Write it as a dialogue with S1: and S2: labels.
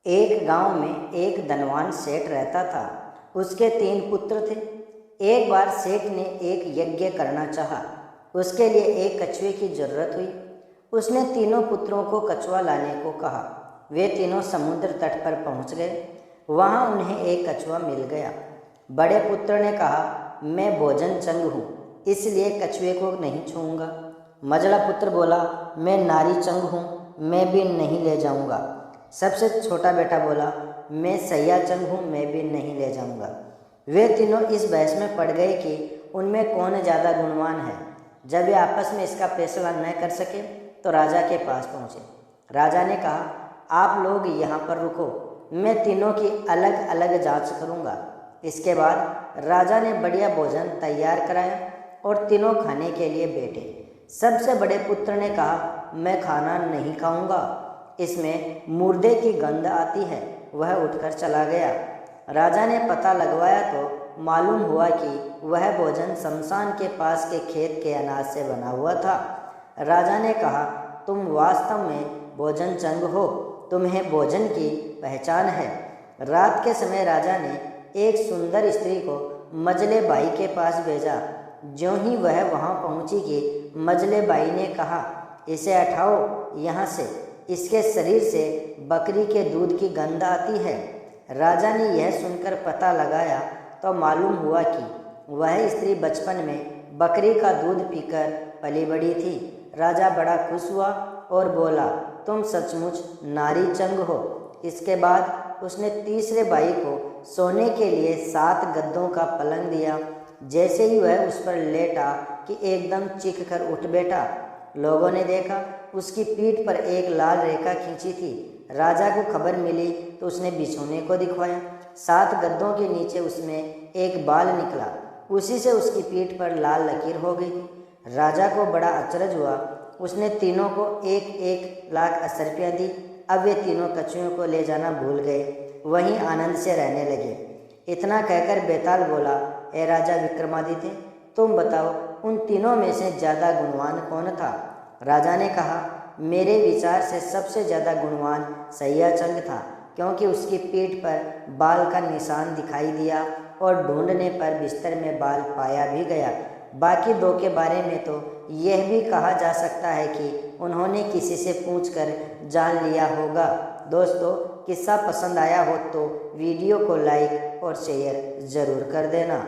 S1: एक गांव में एक धनवान सेठ रहता था। उसके 3 पुत्र थे। एक बार सेठ ने एक यज्ञ करना चाहा। उसके लिए एक कछुए की जरूरत हुई। उसने तीनों पुत्रों को कछुआ लाने को कहा। वे तीनों समुद्र तट पर पहुंच गए। वहां उन्हें एक कछुआ मिल गया। बड़े पुत्र ने कहा, मैं भोजन चंग हूँ, इसलिए कछुए को नहीं छूऊंगा। मझला पुत्र बोला, मैं नारी चंग हूँ, मैं भी नहीं ले जाऊंगा। सबसे छोटा बेटा बोला, मैं सैया चंग हूँ, मैं भी नहीं ले जाऊंगा। वे तीनों इस बहस में पड़ गए कि उनमें कौन ज़्यादा गुणवान है। जब वे आपस में इसका फैसला न कर सके तो राजा के पास पहुँचे। राजा ने कहा, आप लोग यहाँ पर रुको, मैं तीनों की अलग अलग जांच करूँगा। इसके बाद राजा ने बढ़िया भोजन तैयार कराया और तीनों खाने के लिए बैठे। सबसे बड़े पुत्र ने कहा, मैं खाना नहीं खाऊंगा, इसमें मुर्दे की गंध आती है। वह उठकर चला गया। राजा ने पता लगवाया तो मालूम हुआ कि वह भोजन शमशान के पास के खेत के अनाज से बना हुआ था। राजा ने कहा, तुम वास्तव में भोजन चंग हो, तुम्हें भोजन की पहचान है। रात के समय राजा ने एक सुंदर स्त्री को मजले बाई के पास भेजा। ज्यों ही वह वहां पहुंची कि मजले बाई ने कहा, इसे हटाओ यहाँ से, इसके शरीर से बकरी के दूध की गंध आती है। राजा ने यह सुनकर पता लगाया तो मालूम हुआ कि वह स्त्री बचपन में बकरी का दूध पीकर पली बड़ी थी। राजा बड़ा खुश हुआ और बोला, तुम सचमुच नारी चंग हो। इसके बाद उसने तीसरे भाई को सोने के लिए 7 गद्दों का पलंग दिया। जैसे ही वह उस पर लेटा कि एकदम चीख कर उठ बैठा। लोगों ने देखा उसकी पीठ पर एक लाल रेखा खींची थी। राजा को खबर मिली तो उसने बिछोने को दिखवाया। 7 गद्दों के नीचे उसमें एक बाल निकला, उसी से उसकी पीठ पर लाल लकीर हो गई थी। राजा को बड़ा अचरज हुआ। उसने तीनों को 1-1 लाख असरफियाँ दी। अब वे तीनों कछुओं को ले जाना भूल गए, वहीं आनंद से रहने लगे। इतना कहकर बेताल बोला, ए राजा विक्रमादित्य, तुम बताओ उन तीनों में से ज़्यादा गुणवान कौन था। राजा ने कहा, मेरे विचार से सबसे ज़्यादा गुणवान सैया चंग था, क्योंकि उसकी पीठ पर बाल का निशान दिखाई दिया और ढूंढने पर बिस्तर में बाल पाया भी गया। बाकी 2 के बारे में तो यह भी कहा जा सकता है कि उन्होंने किसी से पूछकर जान लिया होगा। दोस्तों, किस्सा पसंद आया हो तो वीडियो को लाइक और शेयर ज़रूर कर देना।